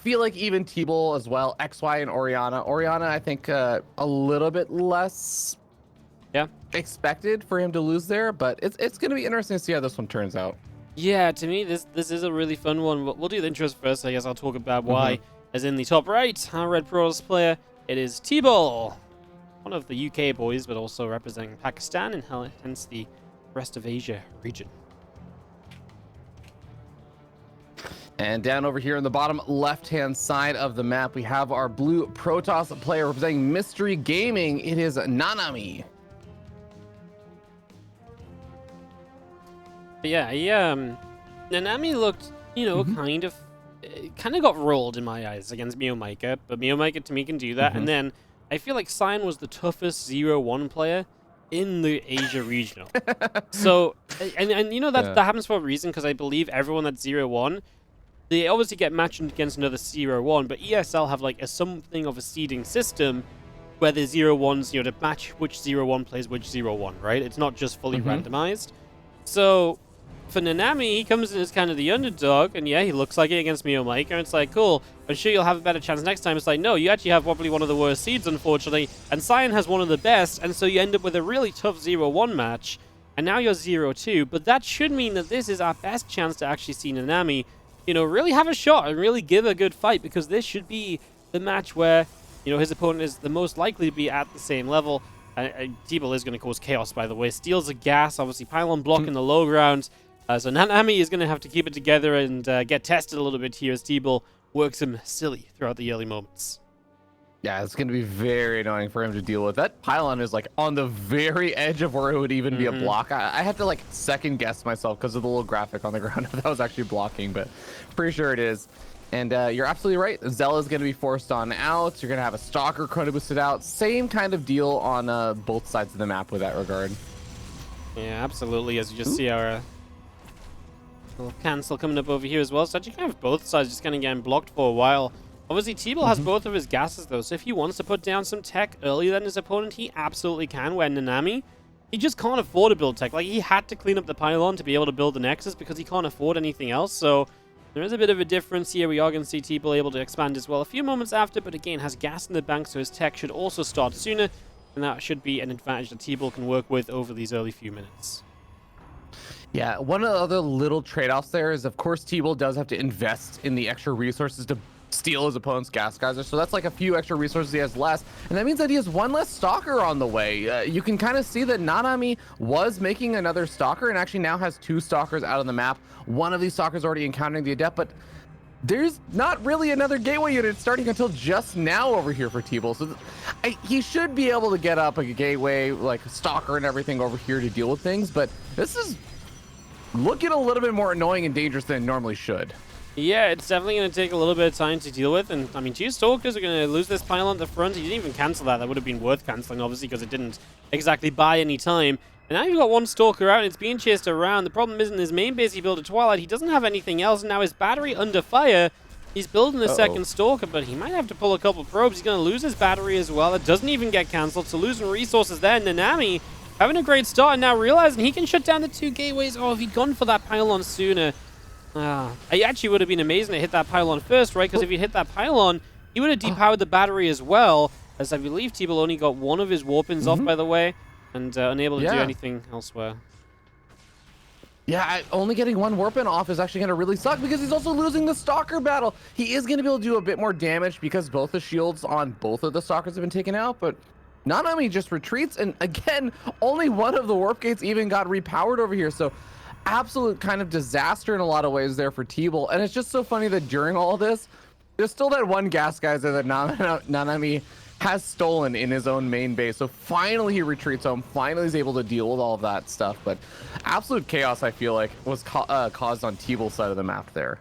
feel like even TeebuL as well, XY and Orianna. Orianna, I think a little bit less expected for him to lose there, but it's going to be interesting to see how this one turns out. Yeah, to me, this is a really fun one. We'll do the intros first. I guess I'll talk about why. As in the top right, our Red Pros player, it is TeebuL, one of the UK boys, but also representing Pakistan and hence the rest of Asia region. And down over here in the bottom left-hand side of the map, we have our blue Protoss player representing Mystery Gaming. It is Nanami. But yeah, Nanami looked, kind of got rolled in my eyes against Miomaika, but Miomaika to me can do that. And then I feel like Cyan was the toughest 0-1 player in the Asia regional. So, and that happens for a reason, because I believe everyone that's 0-1, they obviously get matched against another 0-1, but ESL have like something of a seeding system where the 0-1s, to match which 0-1 plays which 0-1, right? It's not just fully randomized. So for Nanami, he comes in as kind of the underdog, and yeah, he looks like it against Miomaika, and it's like, cool, I'm sure you'll have a better chance next time. It's like, no, you actually have probably one of the worst seeds, unfortunately, and Cyan has one of the best, and so you end up with a really tough 0-1 match, and now you're 0-2, but that should mean that this is our best chance to actually see Nanami, really have a shot and really give a good fight, because this should be the match where, his opponent is the most likely to be at the same level. TeebuL is going to cause chaos, by the way. Steals a gas, obviously pylon block in the low ground. So Nanami is going to have to keep it together and get tested a little bit here as TeebuL works him silly throughout the early moments. Yeah, it's going to be very annoying for him to deal with. That pylon is like on the very edge of where it would even be a block. I have to like second guess myself because of the little graphic on the ground if that was actually blocking, but pretty sure it is. And you're absolutely right. Zella is going to be forced on out. You're going to have a Stalker chrono boosted out. Same kind of deal on both sides of the map with that regard. Yeah, absolutely. As you just see our little cancel coming up over here as well. So actually kind of both sides just kind of getting blocked for a while. Obviously, TeebuL has both of his gases, though, so if he wants to put down some tech earlier than his opponent, he absolutely can, where Nanami, he just can't afford to build tech. Like, he had to clean up the pylon to be able to build the Nexus because he can't afford anything else, so there is a bit of a difference here. We are going to see TeebuL able to expand as well a few moments after, but again, has gas in the bank, so his tech should also start sooner, and that should be an advantage that TeebuL can work with over these early few minutes. Yeah, one of the other little trade-offs there is, of course, TeebuL does have to invest in the extra resources to steal his opponent's gas geyser, so that's like a few extra resources he has less, and that means that he has one less Stalker on the way. You can kind of see that Nanami was making another Stalker and actually now has 2 Stalkers out on the map. One of these Stalkers already encountering the Adept, but there's not really another gateway unit starting until just now over here for TeebuL, so he should be able to get up like a gateway, like a Stalker and everything over here to deal with things, but this is looking a little bit more annoying and dangerous than it normally should. Yeah, it's definitely going to take a little bit of time to deal with, and I mean, 2 Stalkers are going to lose this pylon at the front. He didn't even cancel that. That would have been worth canceling, obviously, because it didn't exactly buy any time. And now you've got 1 Stalker out, and it's being chased around. The problem is in his main base he built at Twilight, he doesn't have anything else, and now his battery under fire. He's building a second Stalker, but he might have to pull a couple probes. He's going to lose his battery as well. It doesn't even get cancelled, so losing resources there. Nanami having a great start, and now realizing he can shut down the 2 gateways. Oh, if he'd gone for that pylon sooner. It actually would have been amazing to hit that pylon first, right? Because if he hit that pylon, he would have depowered the battery as well, as I believe TeebuL only got 1 of his warpins off, by the way, and unable to do anything elsewhere. Yeah, only getting 1 warpin off is actually going to really suck because he's also losing the Stalker battle. He is going to be able to do a bit more damage because both the shields on both of the Stalkers have been taken out, but Nanami just retreats, and again, only 1 of the warp gates even got repowered over here, so absolute kind of disaster in a lot of ways there for TeebuL. And it's just so funny that during all this, there's still that 1 gas geyser that Nanami has stolen in his own main base. So finally he retreats home, finally he's able to deal with all of that stuff. But absolute chaos, I feel like, was caused on TeebuL's side of the map there.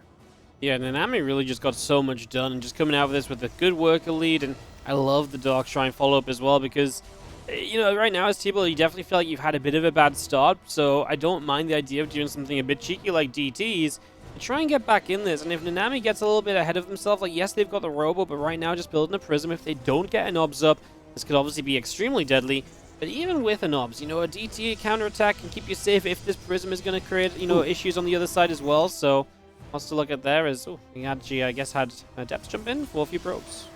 Yeah, Nanami really just got so much done, and just coming out of this with a good worker lead. And I love the Dark Shrine follow-up as well, because right now as TeebuL, you definitely feel like you've had a bit of a bad start, so I don't mind the idea of doing something a bit cheeky like DTs to try and get back in this. And if Nanami gets a little bit ahead of himself, like, yes, they've got the Robo, but right now just building a Prism, if they don't get an OBS up, this could obviously be extremely deadly. But even with an OBS, a DT counterattack can keep you safe if this Prism is going to create, issues on the other side as well. So else to look at there is, oh, we actually, I guess, had Adepts jump in for a few probes.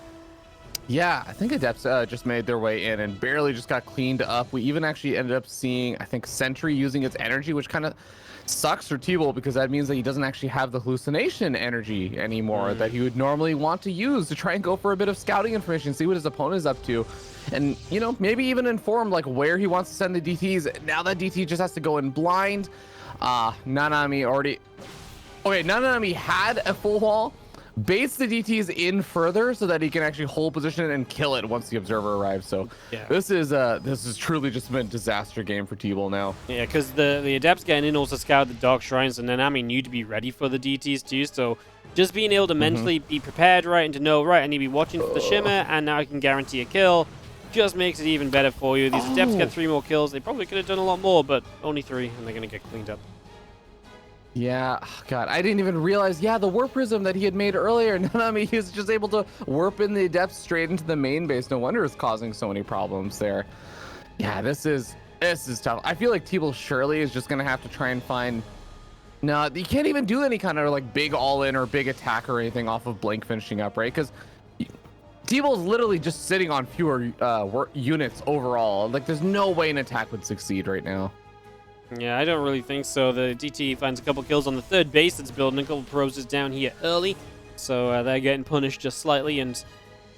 Yeah, I think Adepts just made their way in and barely just got cleaned up. We even actually ended up seeing, I think, Sentry using its energy, which kind of sucks for TeebuL because that means that he doesn't actually have the hallucination energy anymore that he would normally want to use to try and go for a bit of scouting information, see what his opponent is up to, and, you know, maybe even inform like where he wants to send the DTs. Now that DT just has to go in blind. Nanami already... Okay, Nanami had a full wall, baits the DTs in further so that he can actually hold position and kill it once the observer arrives. So yeah, this is truly just been a disaster game for TeebuL now. Yeah, because the Adepts getting in also scouted the Dark Shrines, and Nanami knew to be ready for the DTs too. So just being able to mentally be prepared, right, and to know, right, I need to be watching for the shimmer, and now I can guarantee a kill, just makes it even better for you. These Adepts get 3 more kills. They probably could have done a lot more, but only 3, and they're gonna get cleaned up. Yeah, God, I didn't even realize, yeah, the warp prism that he had made earlier, Nanami, he was just able to warp in the Adepts straight into the main base. No wonder it's causing so many problems there. Yeah, this is tough. I feel like TeebuL surely is just gonna have to try and find... No, you can't even do any kind of like big all-in or big attack or anything off of Blink finishing up, right? Because TeebuL is literally just sitting on fewer units overall. Like, there's no way an attack would succeed right now. Yeah, I don't really think so. The DT finds a couple kills on the third base that's building. A couple probes is down here early, so they're getting punished just slightly, and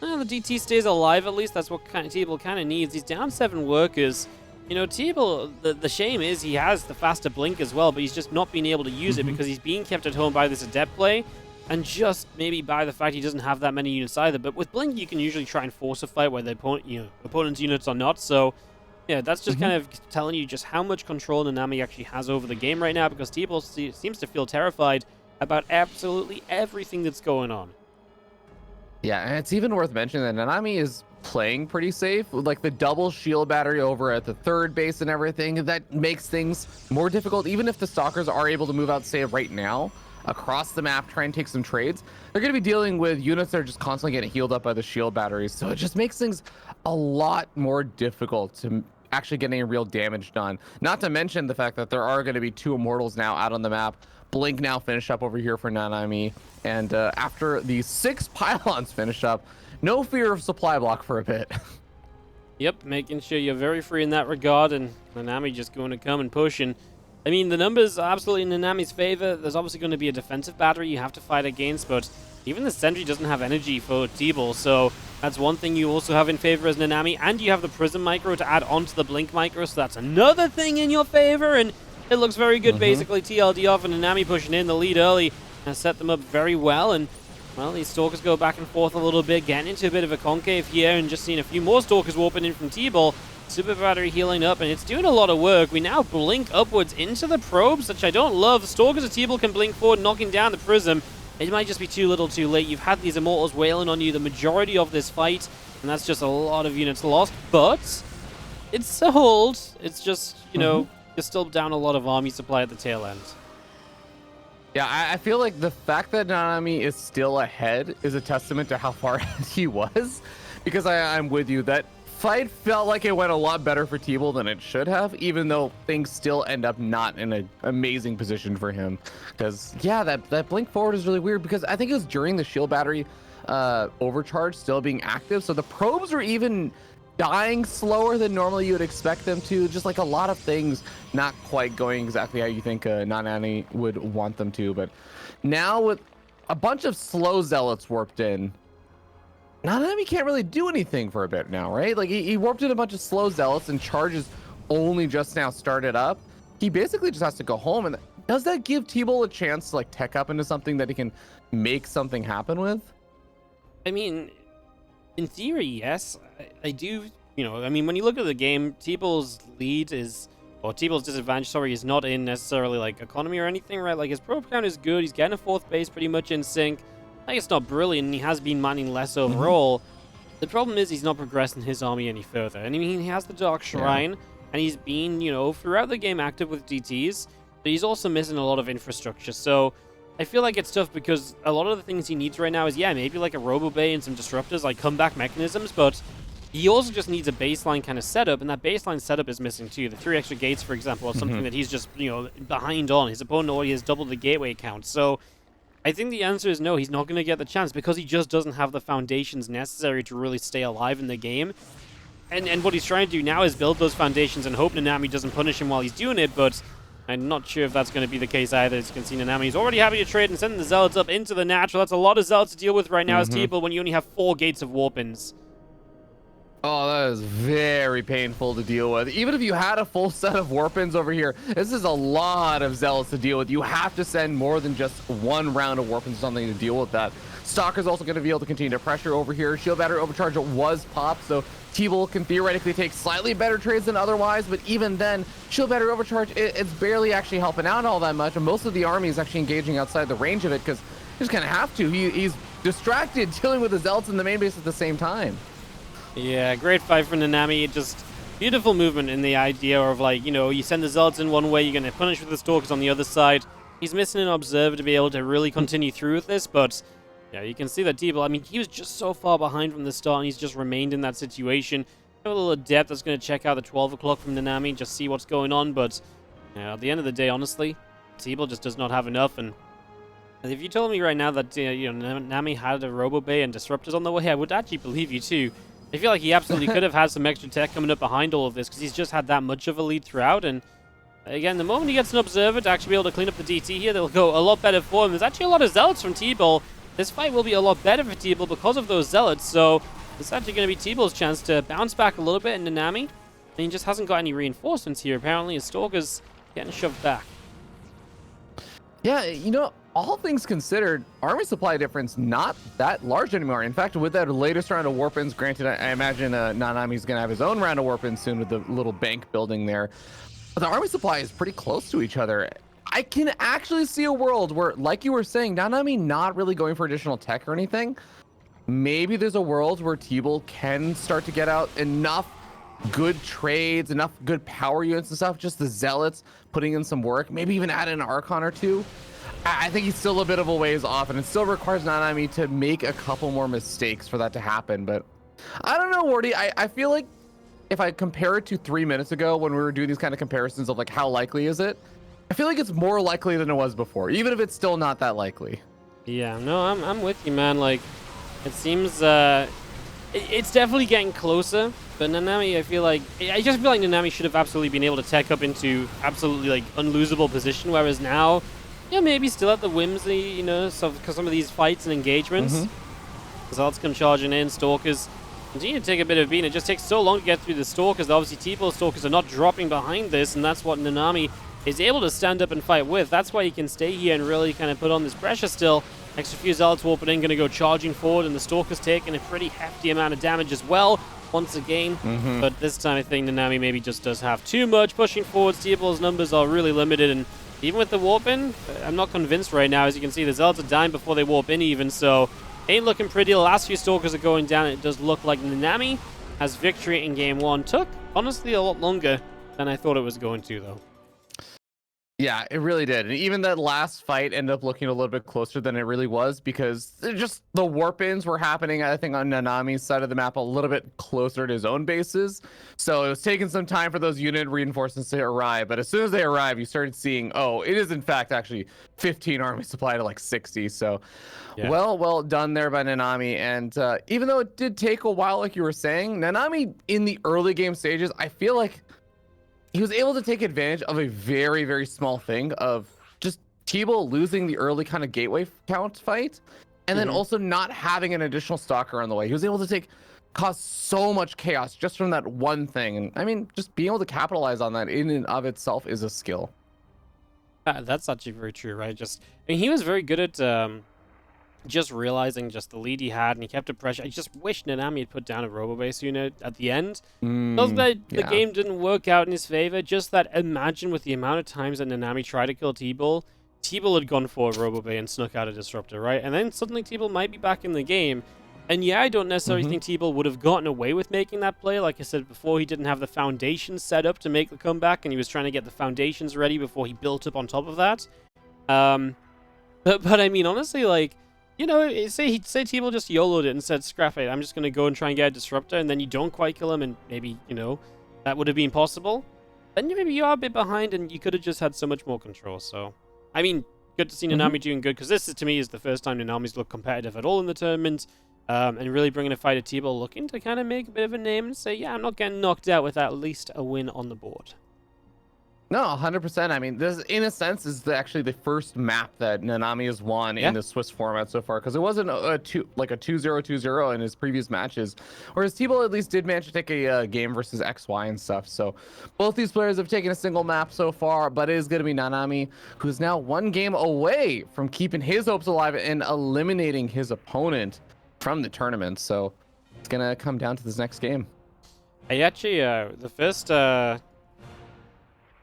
the DT stays alive at least. That's what TeebuL kind of needs. He's down 7 workers. You know, TeebuL, the shame is he has the faster blink as well, but he's just not being able to use it because he's being kept at home by this Adept play, and just maybe by the fact he doesn't have that many units either. But with blink, you can usually try and force a fight where the opponent's units are not, so... Yeah, that's just kind of telling you just how much control Nanami actually has over the game right now, because TeebuL seems to feel terrified about absolutely everything that's going on. Yeah, and it's even worth mentioning that Nanami is playing pretty safe. Like the double shield battery over at the third base and everything, that makes things more difficult. Even if the Stalkers are able to move out, say, right now, across the map, try and take some trades, they're going to be dealing with units that are just constantly getting healed up by the shield batteries. So it just makes things a lot more difficult to actually get any real damage done. Not to mention the fact that there are going to be 2 Immortals now out on the map. Blink now finished up over here for Nanami. And after the 6 pylons finish up, no fear of supply block for a bit. Yep, making sure you're very free in that regard, and Nanami just going to come and push. And I mean, the numbers are absolutely in Nanami's favor. There's obviously going to be a defensive battery you have to fight against, but even the Sentry doesn't have energy for TeebuL, so that's one thing you also have in favor as Nanami, and you have the Prism Micro to add on to the Blink Micro, so that's another thing in your favor, and it looks very good basically. TLD off and Nanami pushing in the lead early and set them up very well, and well, these Stalkers go back and forth a little bit, getting into a bit of a concave here, and just seeing a few more Stalkers warping in from TeebuL. Super Battery healing up, and it's doing a lot of work. We now blink upwards into the probes, which I don't love. The Stalkers of TeebuL can blink forward, knocking down the Prism. It might just be too little too late. You've had these Immortals wailing on you the majority of this fight, and that's just a lot of units lost, but it's sold. It's just, you know, you're still down a lot of army supply at the tail end. Yeah, I feel like the fact that Nanami is still ahead is a testament to how far ahead he was, because I'm with you. That fight felt like it went a lot better for TeebuL than it should have, even though things still end up not in an amazing position for him. Because, yeah, that blink forward is really weird, because I think it was during the shield battery overcharge still being active, so the probes were even dying slower than normally you would expect them to. Just like a lot of things not quite going exactly how you think Nanami would want them to. But now with a bunch of slow zealots warped in, Nanami can't really do anything for a bit now, right? Like he warped in a bunch of slow zealots and charges only just now started up. He basically just has to go home. And does that give TeebuL a chance to like tech up into something that he can make something happen with? I mean, in theory, yes. I do, you know, I mean, when you look at the game, TeebuL's lead is, or TeebuL's disadvantage, sorry, is not in necessarily like economy or anything, right? Like his probe count is good. He's getting a 4th base pretty much in sync. Like, it's not brilliant, and he has been mining less overall. The problem is he's not progressing his army any further. And I mean, he has the Dark Shrine, and he's been, you know, throughout the game active with DTs, but he's also missing a lot of infrastructure. So I feel like it's tough because a lot of the things he needs right now is, yeah, maybe like a Robo Bay and some disruptors, like comeback mechanisms, but he also just needs a baseline kind of setup, and that baseline setup is missing too. The 3 extra gates, for example, are something that he's just, you know, behind on. His opponent already has doubled the gateway count. So I think the answer is no. He's not going to get the chance because he just doesn't have the foundations necessary to really stay alive in the game. And what he's trying to do now is build those foundations and hope Nanami doesn't punish him while he's doing it, but I'm not sure if that's going to be the case either. As you can see, Nanami's already happy to trade and sending the Zealots up into the natural. That's a lot of Zealots to deal with right now as TeebuL when you only have 4 gates of Warpins. Oh, that is very painful to deal with. Even if you had a full set of Warpins over here, this is a lot of Zealots to deal with. You have to send more than just 1 round of Warpins or something to deal with that. Stalker's also going to be able to continue to pressure over here. Shield Battery Overcharge was popped, so TeebuL can theoretically take slightly better trades than otherwise, but even then, Shield Battery Overcharge, it's barely actually helping out all that much, and most of the army is actually engaging outside the range of it because he just kind of have to. He's distracted dealing with the Zealots in the main base at the same time. Yeah, great fight from Nanami. Just beautiful movement in the idea of, like, you know, you send the Zealots in one way, you're going to punish with the Stalkers on the other side. He's missing an Observer to be able to really continue through with this, but yeah, you can see that TeebuL, I mean, he was just so far behind from the start, and he's just remained in that situation. A little Adept that's going to check out the 12 o'clock from Nanami, just see what's going on, but at the end of the day, honestly, TeebuL just does not have enough, and if you told me right now that, you know, Nanami had a Robo Bay and Disruptors on the way, I would actually believe you too. I feel like he absolutely could have had some extra tech coming up behind all of this because he's just had that much of a lead throughout. And again, the moment he gets an Observer to actually be able to clean up the DT here, they'll go a lot better for him. There's actually a lot of Zealots from TeebuL. This fight will be a lot better for TeebuL because of those Zealots. So it's actually going to be TeebuL's chance to bounce back a little bit in Nanami. And he just hasn't got any reinforcements here. Apparently, his Stalker's getting shoved back. Yeah, you know, all things considered, army supply difference not that large anymore. In fact, with that latest round of Warpins, granted, I imagine Nanami's going to have his own round of Warpins soon with the little bank building there. But the army supply is pretty close to each other. I can actually see a world where, like you were saying, Nanami not really going for additional tech or anything. Maybe there's a world where TeebuL can start to get out enough good trades, enough good power units and stuff, just the Zealots putting in some work, maybe even add an Archon or 2. I think he's still a bit of a ways off, and it still requires Nanami to make a couple more mistakes for that to happen. But I don't know, Wardy. I feel like if I compare it to 3 minutes ago when we were doing these kind of comparisons of like how likely is it, I feel like it's more likely than it was before, even if it's still not that likely. Yeah, no, I'm with you, man. Like, it seems it's definitely getting closer. But Nanami, I just feel like Nanami should have absolutely been able to tech up into absolutely like unlosable position, whereas now, yeah, maybe still at the whimsy, you know, because some of these fights and engagements. Zealots come charging in, Stalkers continue to take a bit of a beating. It just takes so long to get through the Stalkers. Obviously, TeebuL Stalkers are not dropping behind this, and that's what Nanami is able to stand up and fight with. That's why he can stay here and really kind of put on this pressure still. Extra few Zealots warping in, going to go charging forward, and the Stalkers taking a pretty hefty amount of damage as well. Once again, but this time I think Nanami maybe just does have too much pushing forwards. TeebuL's numbers are really limited, and even with the warp in, I'm not convinced right now. As you can see, the Zealots are dying before they warp in even, so ain't looking pretty. The last few Stalkers are going down, and it does look like Nanami has victory in game 1. Took, honestly, a lot longer than I thought it was going to, though. Yeah, it really did. And even that last fight ended up looking a little bit closer than it really was because just the warp-ins were happening, I think, on Nanami's side of the map a little bit closer to his own bases. So it was taking some time for those unit reinforcements to arrive. But as soon as they arrived, you started seeing, oh, it is in fact actually 15 army supply to like 60. So yeah. Well done there by Nanami. And even though it did take a while, like you were saying, Nanami in the early game stages, I feel like he was able to take advantage of a very, very small thing of just TeebuL losing the early kind of gateway count fight, and then also not having an additional stalker on the way. He was able to cause so much chaos just from that one thing. And I mean, just being able to capitalize on that in and of itself is a skill. That's actually very true, right? I mean, he was very good at just realizing just the lead he had, and he kept it pressure. I just wish Nanami had put down a Robo-Base unit at the end. The game didn't work out in his favor. Just that, imagine with the amount of times that Nanami tried to kill TeebuL, TeebuL had gone for a Robo-Base and snuck out a Disruptor, right? And then suddenly TeebuL might be back in the game. And yeah, I don't necessarily think TeebuL would have gotten away with making that play. Like I said before, he didn't have the foundations set up to make the comeback, and he was trying to get the foundations ready before he built up on top of that. But I mean, honestly, like, you know, say TeebuL just YOLO'd it and said, scrap it, I'm just going to go and try and get a Disruptor, and then you don't quite kill him, and maybe, you know, that would have been possible. Then maybe you are a bit behind, and you could have just had so much more control. So, I mean, good to see Nanami doing good, because this, to me, is the first time Nanami's looked competitive at all in the tournament, and really bringing a fight to TeebuL, looking to kind of make a bit of a name and say, yeah, I'm not getting knocked out with at least a win on the board. No, 100%. I mean, this, in a sense, is actually the first map that Nanami has won in the Swiss format so far, because it wasn't a 2-0-2-0 in his previous matches, whereas TeebuL at least did manage to take a game versus XY and stuff. So both these players have taken a single map so far, but it is going to be Nanami, who's now one game away from keeping his hopes alive and eliminating his opponent from the tournament. So it's going to come down to this next game. I actually, the first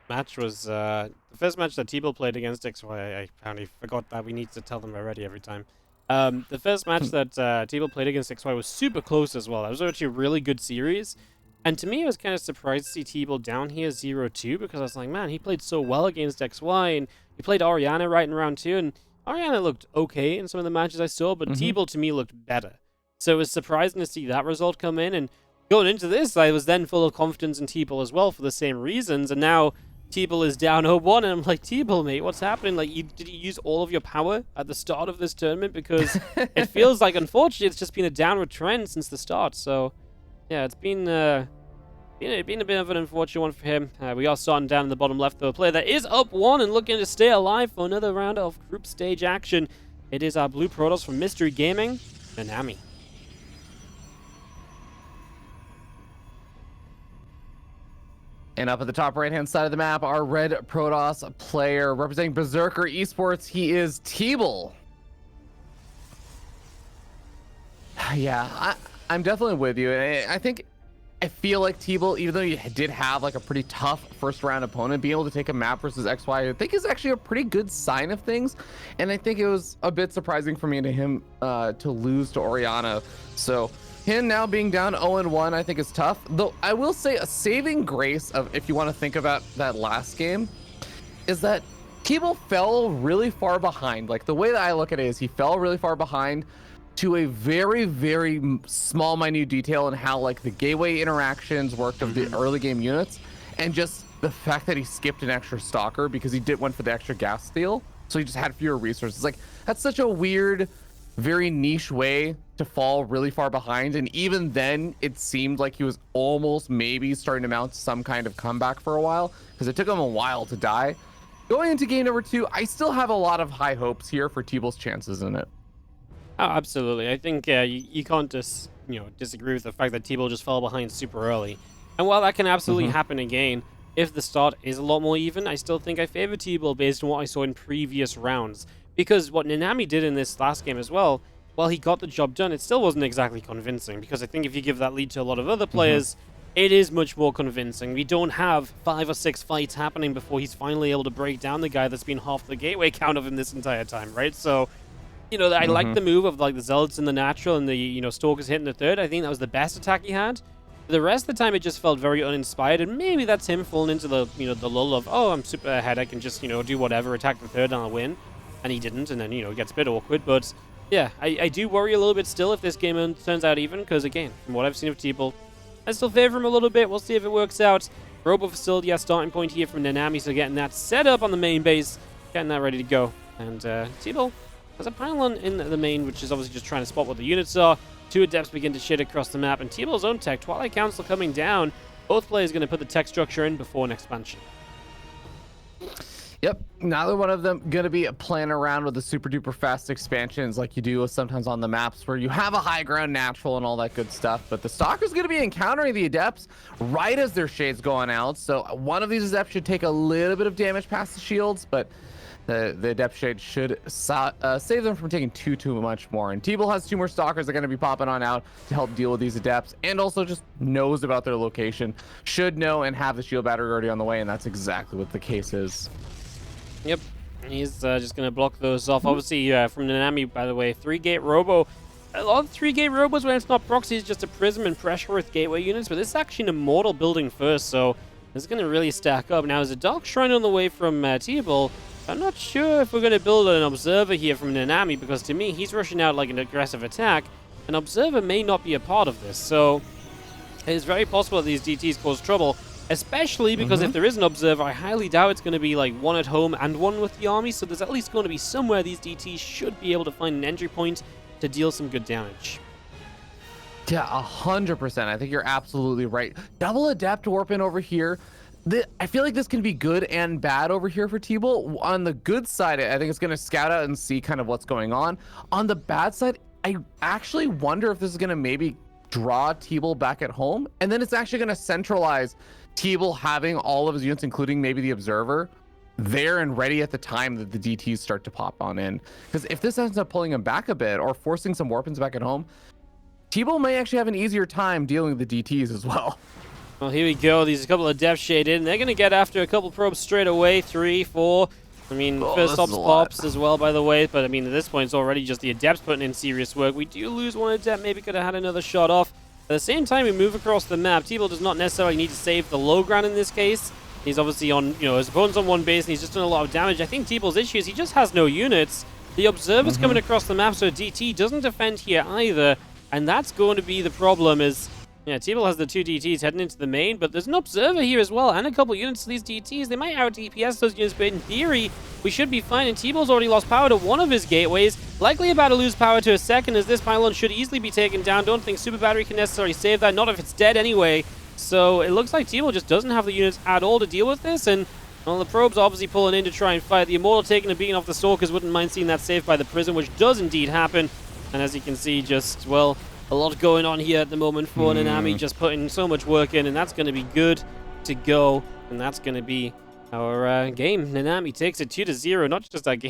match was the first match that TeebuL played against XY. I apparently forgot that. We need to tell them already every time. The first match that TeebuL played against XY was super close as well. That was actually a really good series. And to me, I was kind of surprised to see TeebuL down here 0-2, because I was like, man, he played so well against XY, and he played Orianna right in round 2, and Orianna looked okay in some of the matches I saw, but TeebuL to me looked better. So it was surprising to see that result come in, and going into this, I was then full of confidence in TeebuL as well for the same reasons, and now TeebuL is down 0-1, and I'm like, TeebuL, mate, what's happening? Like, did you use all of your power at the start of this tournament? Because it feels like, unfortunately, it's just been a downward trend since the start. So, yeah, it's been a bit of an unfortunate one for him. We are starting down in the bottom left, though. A player that is up 1 and looking to stay alive for another round of group stage action. It is our blue Protoss from Mystery Gaming, Nanami. And up at the top right-hand side of the map, our red Protoss player representing Berserker Esports, he is TeebuL. Yeah, I'm definitely with you. I feel like TeebuL, even though he did have like a pretty tough first round opponent, being able to take a map versus XY, I think is actually a pretty good sign of things. And I think it was a bit surprising for me to him to lose to Orianna. So him now being down 0-1, I think is tough. Though I will say a saving grace of, if you want to think about that last game, is that TeebuL fell really far behind. Like, the way that I look at it is he fell really far behind to a very, very small, minute detail in how like the gateway interactions worked of the early game units, and just the fact that he skipped an extra stalker because he went for the extra gas steal, so he just had fewer resources. Like, that's such a weird, very niche way to fall really far behind, and even then it seemed like he was almost maybe starting to mount some kind of comeback for a while, because it took him a while to die. Going into game number 2, I still have a lot of high hopes here for TeebuL's chances in it. Oh, absolutely. I think you can't just disagree with the fact that TeebuL just fell behind super early. And while that can absolutely happen again, if the start is a lot more even, I still think I favor TeebuL based on what I saw in previous rounds. Because what Nanami did in this last game as well, while he got the job done, it still wasn't exactly convincing. Because I think if you give that lead to a lot of other players, it is much more convincing. We don't have 5 or 6 fights happening before he's finally able to break down the guy that's been half the gateway count of him this entire time, right? So, I like the move of like the Zealots in the natural and the Stalkers hitting the third. I think that was the best attack he had. The rest of the time, it just felt very uninspired, and maybe that's him falling into the the lull of, oh, I'm super ahead, I can just do whatever, attack the third and I'll win, and he didn't, and then it gets a bit awkward. But yeah, I do worry a little bit still if this game turns out even, because again, from what I've seen of TeebuL, I still favor him a little bit. We'll see if it works out. Robo facility, starting point here from Nanami, so getting that set up on the main base, getting that ready to go, and TeebuL has a pylon in the main, which is obviously just trying to spot what the units are. 2 adepts begin to shit across the map, and TeebuL's own tech, Twilight Council, coming down. Both players going to put the tech structure in before an expansion. Yep, neither one of them going to be playing around with the super duper fast expansions like you do sometimes on the maps where you have a high ground natural and all that good stuff. But the Stalker's going to be encountering the Adepts right as their shades going out. So one of these Adepts should take a little bit of damage past the shields, but the Adept Shade should save them from taking too much more. And TeebuL has 2 more Stalkers that are going to be popping on out to help deal with these Adepts, and also just knows about their location. Should know and have the shield battery already on the way, and that's exactly what the case is. Yep, he's just going to block those off. Obviously, from Nanami, by the way, 3-gate Robo. A lot of 3-gate Robos, when it's not proxy, is just a Prism and Pressure with gateway units, but this is actually an Immortal building first, so this is going to really stack up. Now, there's a Dark Shrine on the way from TeebuL. I'm not sure if we're going to build an Observer here from Nanami, because to me, he's rushing out like an aggressive attack. An Observer may not be a part of this, so it is very possible that these DTs cause trouble. especially because if there is an observer, I highly doubt it's going to be like one at home and one with the army, so there's at least going to be somewhere these DTs should be able to find an entry point to deal some good damage. Yeah, 100%. I think you're absolutely right. Double Adept Warp in over here. I feel like this can be good and bad over here for TeebuL. On the good side, I think it's going to scout out and see kind of what's going on. On the bad side, I actually wonder if this is going to maybe draw TeebuL back at home, and then it's actually going to centralize TeebuL having all of his units, including maybe the Observer, there and ready at the time that the DTs start to pop on in. Because if this ends up pulling him back a bit or forcing some Warpins back at home, TeebuL may actually have an easier time dealing with the DTs as well. Well, here we go. These a couple of depth shaded, and they're going to get after a couple probes straight away. 3, 4. I mean, first ops pops as well, by the way. But, I mean, at this point, it's already just the Adepts putting in serious work. We do lose one Adept. Maybe could have had another shot off. At the same time, we move across the map. TeebuL does not necessarily need to save the low ground in this case. He's obviously on, his opponent's on one base, and he's just done a lot of damage. I think TeebuL's issue is he just has no units. The Observer's coming across the map, so DT doesn't defend here either. And that's going to be the problem is, TeebuL has the 2 DTs heading into the main, but there's an Observer here as well, and a couple units to these DTs. They might out-DPS those units, but in theory, we should be fine. And TeebuL's already lost power to one of his gateways, likely about to lose power to a second, as this pylon should easily be taken down. Don't think Super Battery can necessarily save that, not if it's dead anyway. So it looks like TeebuL just doesn't have the units at all to deal with this, and well, the probes obviously pulling in to try and fight. The Immortal taking a beating off the Stalkers, wouldn't mind seeing that saved by the Prism, which does indeed happen. And as you can see, just, well, a lot going on here at the moment for Nanami, just putting so much work in, and that's going to be good to go, and that's going to be our game. Nanami takes it 2-0, not just that game.